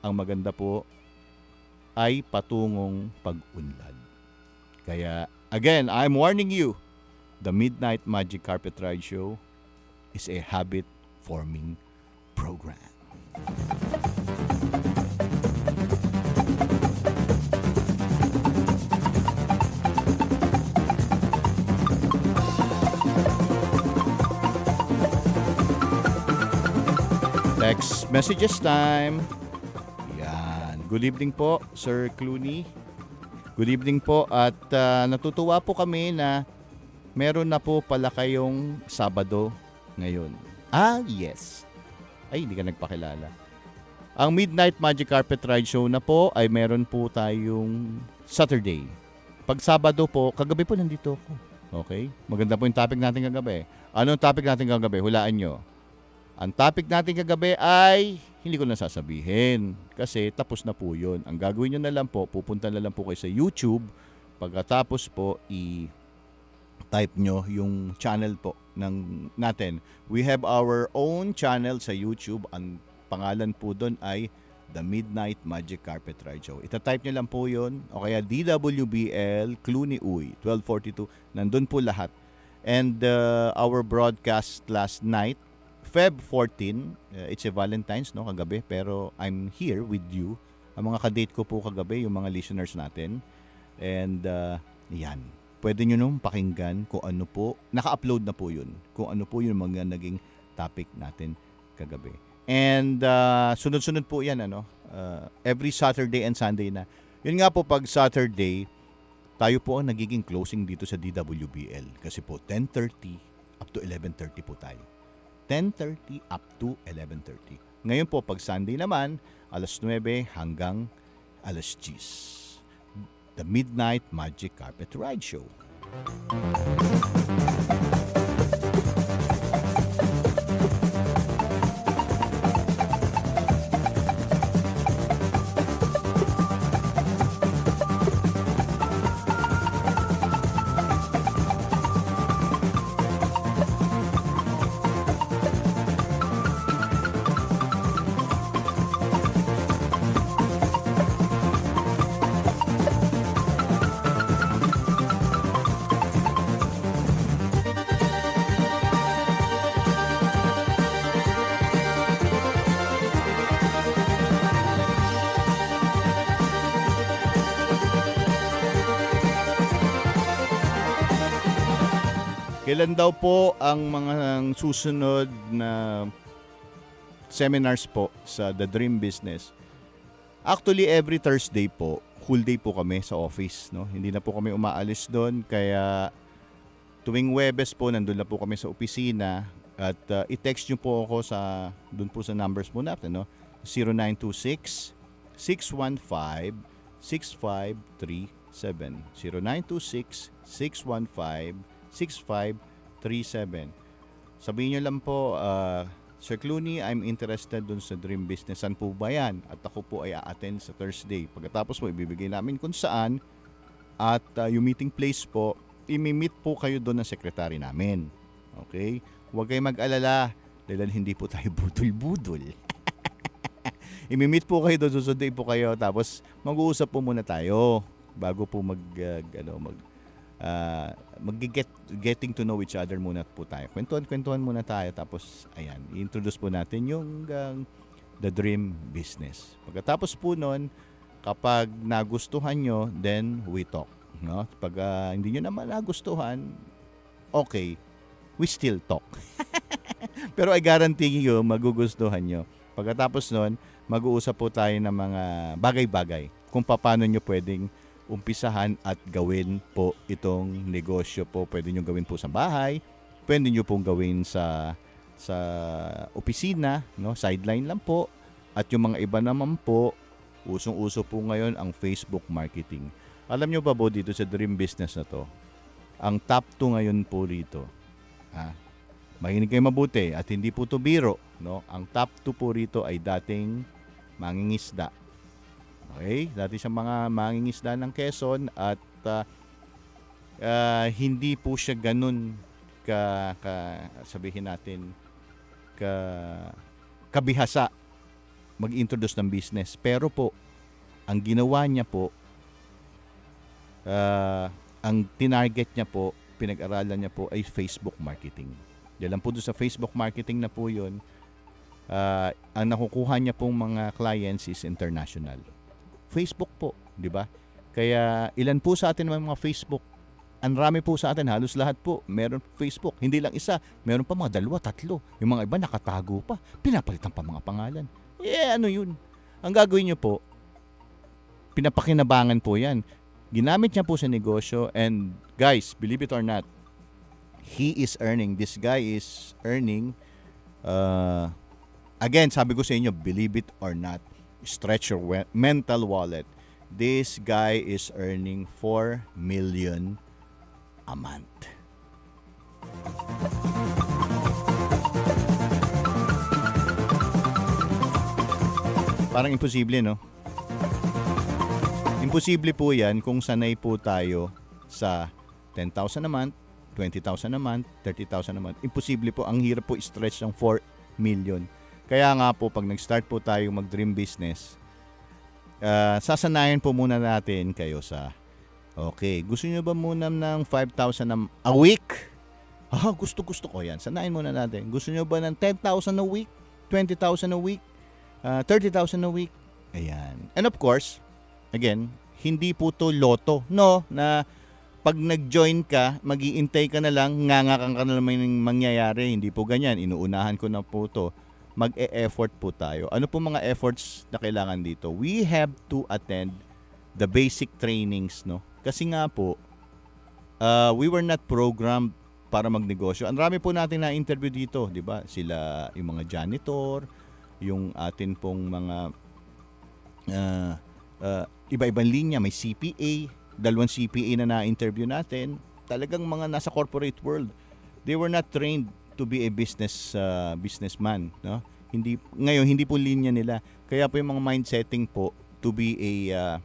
ang maganda po, ay patungong pag-unlad. Kaya, again, I'm warning you, the Midnight Magic Carpet Ride Show is a habit-forming program. Text messages time. Yan. Good evening po, Sir Clooney. Good evening po at natutuwa po kami na meron na po pala kayong Sabado ngayon. Yes. Ay, hindi ka nagpakilala. Ang Midnight Magic Carpet Ride Show na po ay meron po tayong Saturday. Pag Sabado po, kagabi po nandito ako. Okay? Maganda po yung topic natin kagabi. Anong topic natin kagabi? Hulaan nyo. Ang topic natin kagabi ay, hindi ko na sasabihin kasi tapos na po yun. Ang gagawin nyo na lang po, pupunta na lang po kayo sa YouTube. Pagkatapos po, i-type nyo yung channel po natin. We have our own channel sa YouTube. Ang pangalan po doon ay The Midnight Magic Carpet Ride Show. Ita-type nyo lang po yun. O kaya DWBL Clooney Uy 1242. Nandun po lahat. And our broadcast last night, Feb 14, it's a Valentine's, no, kagabi, pero I'm here with you. Ang mga kadate ko po kagabi, yung mga listeners natin. And, yan. Pwede nyo nung pakinggan kung ano po, naka-upload na po yun, kung ano po yung mga naging topic natin kagabi. And, sunod-sunod po yan, every Saturday and Sunday na. Yun nga po, pag Saturday, tayo po ang nagiging closing dito sa DWBL. Kasi po, 10:30 up to 11:30 po tayo. 10:30 up to 11:30. Ngayon po, pag Sunday naman, alas 9 hanggang alas 10. The Midnight Magic Carpet Ride Show. Kailan daw po ang mga susunod na seminars po sa The Dream Business? Actually, every Thursday po, whole day po kami sa office. No? Hindi na po kami umaalis doon. Kaya tuwing Webes po, nandun na po kami sa opisina. At i-text nyo po ako doon po sa numbers po natin. No? 0926-615-6537. 0926-615-6537. Sabihin nyo lang po, Sir Clooney, I'm interested dun sa Dream Business. Saan po ba yan? At ako po ay a-attend sa Thursday. Pagkatapos po, ibibigay namin kung saan. At yung meeting place po, imi-meet po kayo doon ng sekretary namin. Okay? Huwag kayong mag-alala dahil hindi po tayo budol-budol. Imi-meet po kayo doon, susundin po kayo, tapos mag-uusap po muna tayo bago po getting to know each other muna po tayo. Kwentuhan muna tayo, tapos ayan, i-introduce po natin yung the dream business. Pagkatapos po nun, kapag nagustuhan nyo, then we talk. No? Pag hindi nyo naman nagustuhan, okay, we still talk. Pero I guarantee you, magugustuhan nyo. Pagkatapos nun, mag-uusap po tayo ng mga bagay-bagay kung paano nyo pwedeng umpisahan at gawin po itong negosyo po. Pwede nyo gawin po sa bahay, pwede nyo pong gawin sa opisina, no? Sideline lang po. At yung mga iba naman po, usong-uso po ngayon ang Facebook marketing. Alam nyo ba po dito sa dream business na to, ang top 2 ngayon po rito, makinig kayo mabuti at hindi po to biro, no? Ang top 2 po rito ay dating mangingisda. Okay? Dati siya mga mangingisda ng Quezon at hindi po siya ganun sabihin natin kabihasa mag-introduce ng business. Pero po, ang ginawa niya po, ang tinarget niya po, pinag-aralan niya po ay Facebook marketing. Diyan lang po doon sa Facebook marketing na po yun, ang nakukuha niya pong mga clients is international. Facebook po, di ba? Kaya ilan po sa atin mga Facebook? Ang rami po sa atin, halos lahat po, meron Facebook. Hindi lang isa, meron pa mga 2, 3. Yung mga iba nakatago pa, pinapalitan pa mga pangalan. Ano yun? Ang gagawin niyo po, pinapakinabangan po yan. Ginamit niya po sa negosyo, and guys, believe it or not, this guy is earning, again, sabi ko sa inyo, believe it or not, stretch your mental wallet. This guy is earning 4 million a month. Parang imposible, no? Imposible po yan kung sanay po tayo sa 10,000 a month, 20,000 a month, 30,000 a month. Imposible po. Ang hirap po stretch ng 4 million. Kaya nga po, pag nag-start po tayo mag-dream business, sasanayan po muna natin kayo sa, okay, gusto nyo ba muna ng 5,000 a week? Gusto ko yan. Sanayin muna natin. Gusto nyo ba ng 10,000 a week? 20,000 a week? 30,000 a week? Ayan. And of course, again, hindi po to loto. No, na pag nag-join ka, mag-iintay ka na lang, ngangakan ka na lang mangyayari. Hindi po ganyan. Inuunahan ko na po to. Mag-e-effort po tayo. Ano po mga efforts na kailangan dito? We have to attend the basic trainings, no? Kasi nga po, we were not programmed para magnegosyo. Ang rami po natin na interview dito, di ba? Sila, yung mga janitor, yung atin pong mga iba-ibang linya, may CPA, 2 CPA na na-interview natin. Talagang mga nasa corporate world. They were not trained to be a businessman, no? Hindi po linya nila. Kaya po yung mga mindsetting po to be a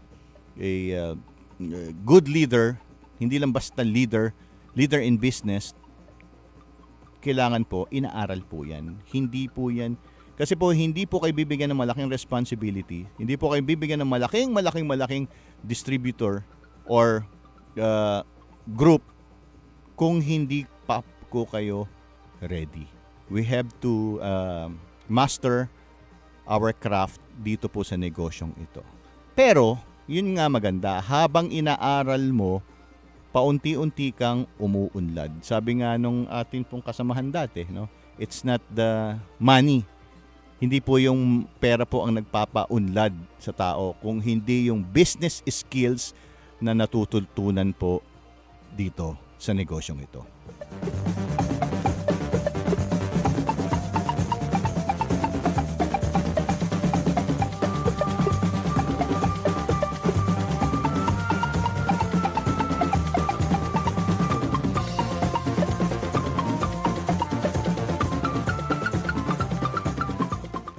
good leader, hindi lang basta leader in business, kailangan po inaaral po 'yan. Hindi po 'yan kasi po hindi po kayo bibigyan ng malaking responsibility. Hindi po kayo bibigyan ng malaking distributor or group kung hindi pa po kayo ready. We have to master our craft dito po sa negosyong ito. Pero, yun nga maganda, habang inaaral mo, paunti-unti kang umuunlad. Sabi nga nung atin pong kasamahan dati, no? It's not the money. Hindi po yung pera po ang nagpapaunlad sa tao, kung hindi yung business skills na natututunan po dito sa negosyong ito.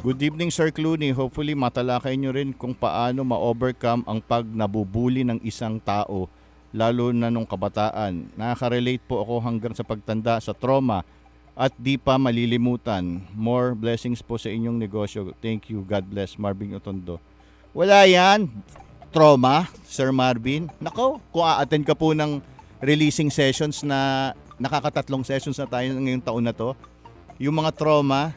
Good evening, Sir Clooney. Hopefully matalakay nyo rin kung paano ma-overcome ang pag nabubuli ng isang tao, lalo na nung kabataan. Nakaka-relate po ako hanggang sa pagtanda sa trauma at di pa malilimutan. More blessings po sa inyong negosyo. Thank you. God bless. Marvin Otondo. Wala yan. Trauma, Sir Marvin. Nako, kung a-attend ka po ng releasing sessions na nakakatatlong sessions na tayo ngayong taon na to, yung mga trauma,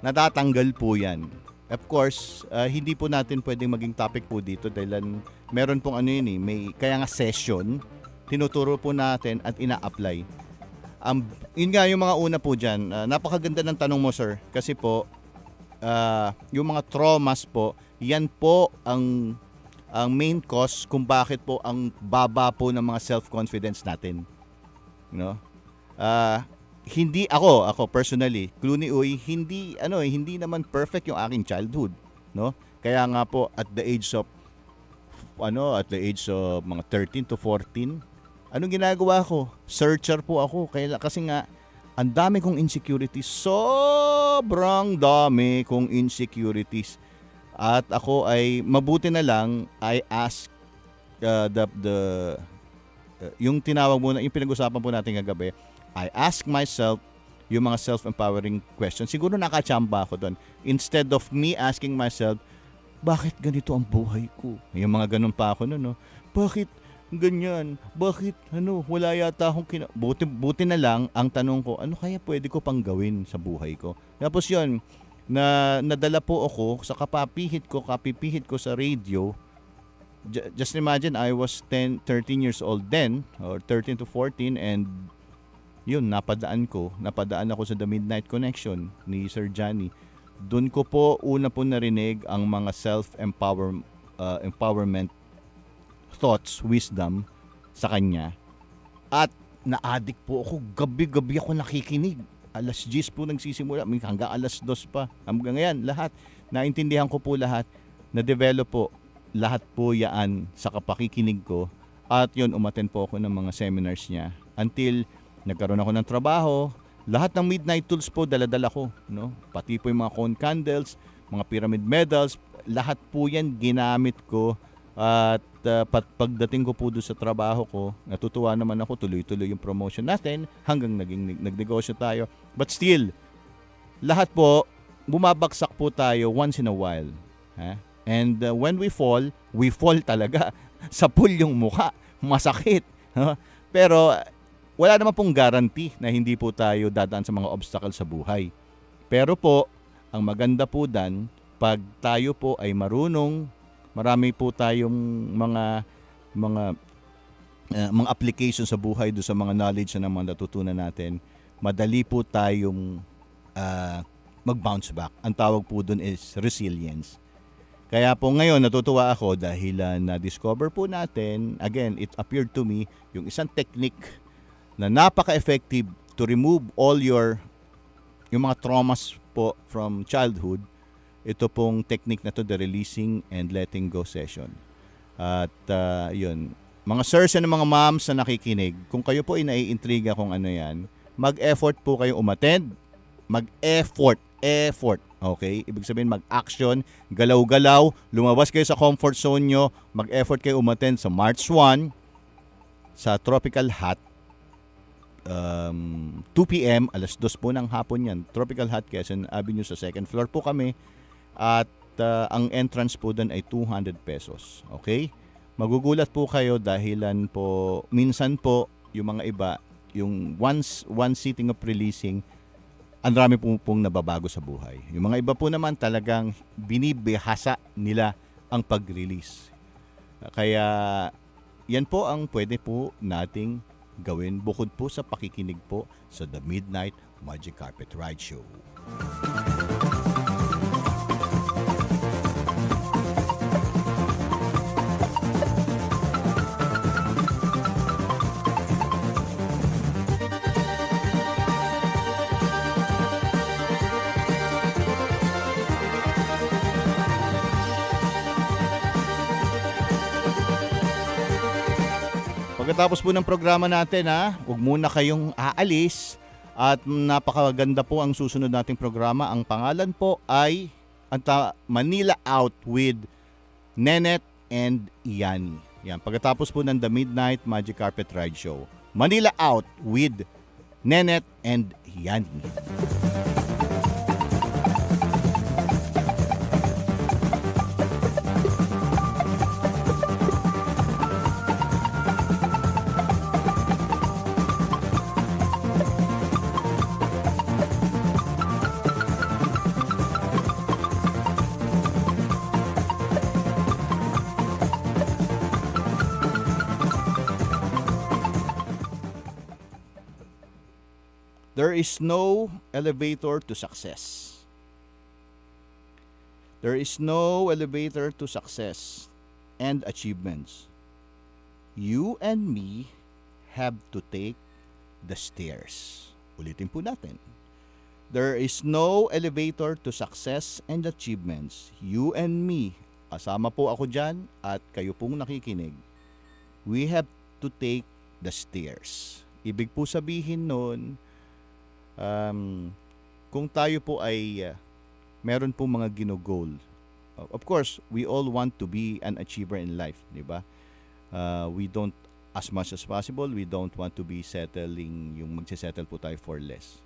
natatanggal po yan. Of course, hindi po natin pwedeng maging topic po dito dahil meron pong kaya nga session, tinuturo po natin at ina-apply. Yun nga yung mga una po dyan. Napakaganda ng tanong mo, sir. Kasi po, yung mga traumas po, yan po ang main cause kung bakit po ang baba po ng mga self-confidence natin. Hindi ako personally, Clooney Uy, hindi naman perfect yung aking childhood, no? Kaya nga po at the age of mga 13 to 14, anong ginagawa ko? Searcher po ako. Kasi nga ang dami kong insecurities, sobrang dami kong insecurities. At ako ay mabuti na lang I ask yung tinawag mo na yung pinag-usapan po natin kagabi, I ask myself yung mga self-empowering questions. Siguro nakachamba ako doon. Instead of me asking myself, bakit ganito ang buhay ko? Yung mga ganun pa ako noon, no? Bakit ganyan? Bakit wala yata akong buti na lang ang tanong ko, ano kaya pwede ko pang gawin sa buhay ko? Tapos yun, nadala po ako sa kapipihit ko sa radio. Just imagine, I was 13 years old then, or 13 to 14, and yun, napadaan ako sa The Midnight Connection ni Sir Johnny. Doon ko po una po narinig ang mga empowerment thoughts, wisdom sa kanya. At na-addict po ako. Gabi-gabi ako nakikinig. Alas 10 po nagsisimula, hanggang alas 2 pa. Hanggang ngayon, lahat. Naintindihan ko po lahat. Na-develop po lahat po yaan sa kapakikinig ko. At yun, umattend po ako ng mga seminars niya. Until nagkaroon ako ng trabaho. Lahat ng midnight tools po, dala-dala ko. No? Pati po yung mga cone candles, mga pyramid medals, lahat po yan ginamit ko. At pagdating ko po doon sa trabaho ko, natutuwa naman ako, tuloy-tuloy yung promotion natin hanggang nagnegosyo tayo. But still, lahat po, bumabagsak po tayo once in a while. Ha? And when we fall talaga. Sa pool yung mukha, masakit. Ha? Pero wala naman pong guarantee na hindi po tayo dadaan sa mga obstacle sa buhay. Pero po, ang maganda po dan, pag tayo po ay marunong, marami po tayong mga application sa buhay do sa mga knowledge na mga natutunan natin, madali po tayong mag-bounce back. Ang tawag po dun is resilience. Kaya po ngayon natutuwa ako dahil na-discover po natin, again, it appeared to me, yung isang technique na napaka-effective to remove all yung mga traumas po from childhood. Ito pong technique na to, the releasing and letting go session. At yun, mga sirs and mga moms na nakikinig, kung kayo po ay naiintriga kung ano yan, mag-effort po kayo umattend. Mag-effort. Okay? Ibig sabihin mag-action, galaw-galaw, lumabas kayo sa comfort zone nyo, mag-effort kayo umattend sa March 1 sa Tropical Hut. 2 p.m. alas 2 po ng hapon yan. Tropical Hut, Quezon Avenue, sa second floor po kami. At ang entrance po doon ay 200 pesos. Okay? Magugulat po kayo dahilan po, minsan po, yung mga iba, yung one sitting of releasing, ang dami pong nababago sa buhay. Yung mga iba po naman talagang binibihasa nila ang pag-release. Kaya yan po ang pwede po nating gawin bukod po sa pakikinig po sa The Midnight Magic Carpet Ride Show. Pagkatapos po ng programa natin, huwag muna kayong aalis at napakaganda po ang susunod nating programa. Ang pangalan po ay Manila Out with Nenet and Iani. Yan, pagkatapos po ng The Midnight Magic Carpet Ride Show. Manila Out with Nenet and Yani. There is no elevator to success. There is no elevator to success and achievements. You and me have to take the stairs. Ulitin po natin. There is no elevator to success and achievements. You and me, kasama po ako dyan at kayo pong nakikinig, we have to take the stairs. Ibig po sabihin nun, kung tayo po ay meron po mga ginogol, of course, we all want to be an achiever in life, di ba? We don't, as much as possible, we don't want to be settling, yung magsisettle po tayo for less.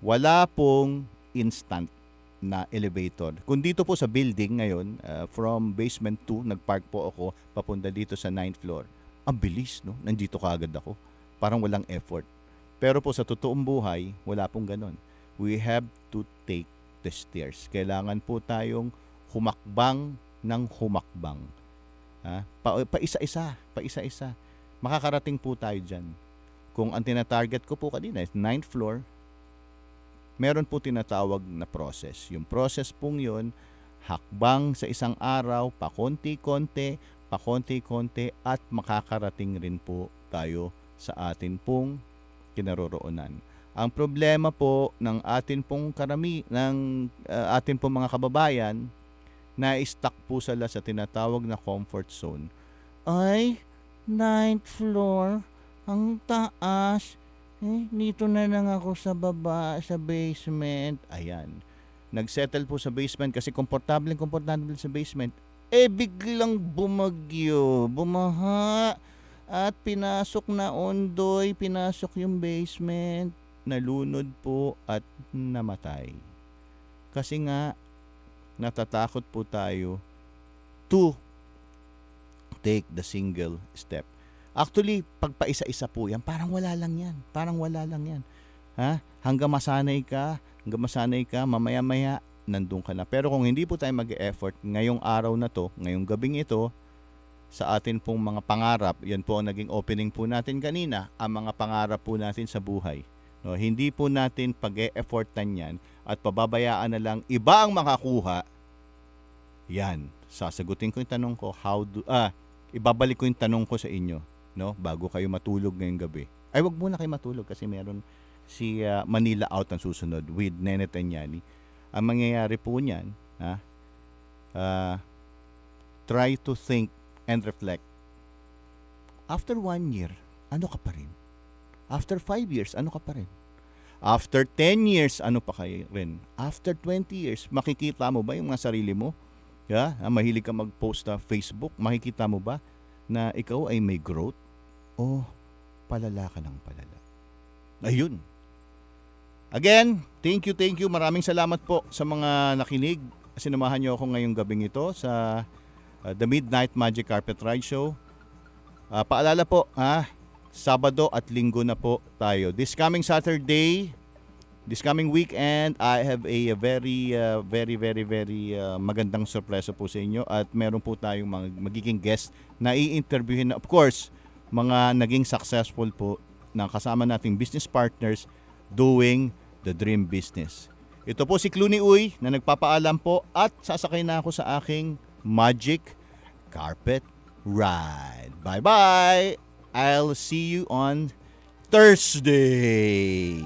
Wala pong instant na elevator. Kung dito po sa building ngayon, from basement 2, nagpark po ako, papunta dito sa 9th floor. Ang bilis, no? Nandito kaagad ako. Parang walang effort. Pero po sa totoong buhay, wala pong ganon. We have to take the stairs. Kailangan po tayong humakbang ng humakbang. Pa-isa-isa. Makakarating po tayo dyan. Kung ang tinatarget ko po kanina is 9th floor, meron po tinatawag na process. Yung process pong yun, hakbang sa isang araw, pakonti-konti, at makakarating rin po tayo sa atin pong kinaroroonan. Ang problema po ng atin pong atin pong mga kababayan na stuck po sila sa tinatawag na comfort zone. Ay, 9th floor, ang taas. Dito na lang ako sa baba, sa basement. Ayan. Nagsettle po sa basement kasi komportable sa basement. Biglang bumaha. At pinasok na ondoy, pinasok yung basement, nalunod po at namatay. Kasi nga, natatakot po tayo to take the single step. Actually, pag paisa-isa po yan, parang wala lang yan. Hanggang masanay ka, mamaya-maya, nandun ka na. Pero kung hindi po tayo mag-e-effort ngayong araw na to, ngayong gabing ito, sa atin pong mga pangarap, yan po ang naging opening po natin kanina, ang mga pangarap po natin sa buhay. No, hindi po natin pag-e-effortan yan at pababayaan na lang iba ang makakuha. Yan, sasagutin ko yung tanong ko, ibabalik ko yung tanong ko sa inyo, no, bago kayo matulog ngayong gabi. Ay, wag muna kayo matulog kasi meron si Manila Out ang susunod with Nenet and Yani. Ang mangyayari po niyan, try to think and reflect. After 1 year, ano ka pa rin? After 5 years, ano ka pa rin? After 10 years, ano pa kayo rin? After 20 years, makikita mo ba yung mga sarili mo? Mahilig ka mag-post sa Facebook, makikita mo ba na ikaw ay may growth? O palala ka ng palala? Ayun. Again, thank you. Maraming salamat po sa mga nakinig. Sinamahan niyo ako ngayong gabing ito sa The Midnight Magic Carpet Ride Show. Paalala po, Sabado at Linggo na po tayo. This coming Saturday, this coming weekend, I have a very magandang sorpresa po sa inyo at meron po tayong magiging guest na i-interviewin na, of course, mga naging successful po na kasama nating business partners doing the dream business. Ito po si Clooney Uy na nagpapaalam po at sasakay na ako sa aking Magic Carpet Ride. Bye-bye! I'll see you on Thursday!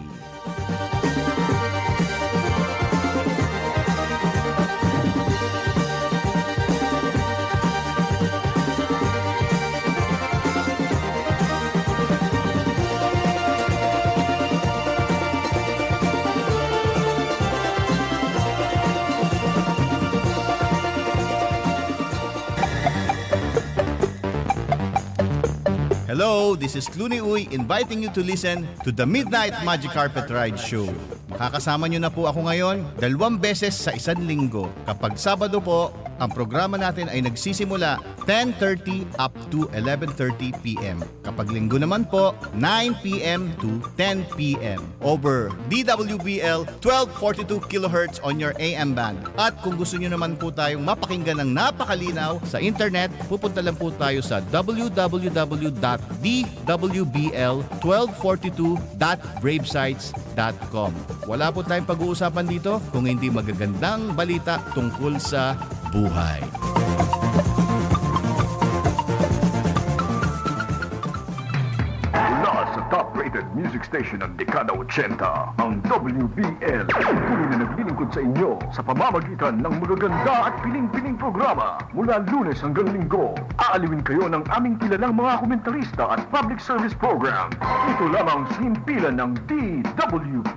Hello, this is Clooney Uy inviting you to listen to the Midnight Magic Carpet Ride Show. Makakasama nyo na po ako ngayon 2 beses sa isang linggo. Kapag Sabado po, ang programa natin ay nagsisimula 10:30 up to 11:30 p.m. Kapag Linggo naman po, 9 p.m. to 10 p.m. over DWBL 1242 kHz on your AM band. At kung gusto nyo naman po tayong mapakinggan ng napakalinaw sa internet, pupunta lang po tayo sa www.dwbl1242.bravesites.com. Wala po tayong pag-uusapan dito kung hindi magagandang balita tungkol sa buhay. Mula sa top-rated music station ng Dekada 80, ang WBL. Tuloy na naglilingkod sa inyo sa pamamagitan ng magaganda at piling-piling programa. Mula Lunes hanggang Linggo, aaliwin kayo ng aming kilalang mga komentarista at public service program. Ito lamang sa himpilan ng DWBL.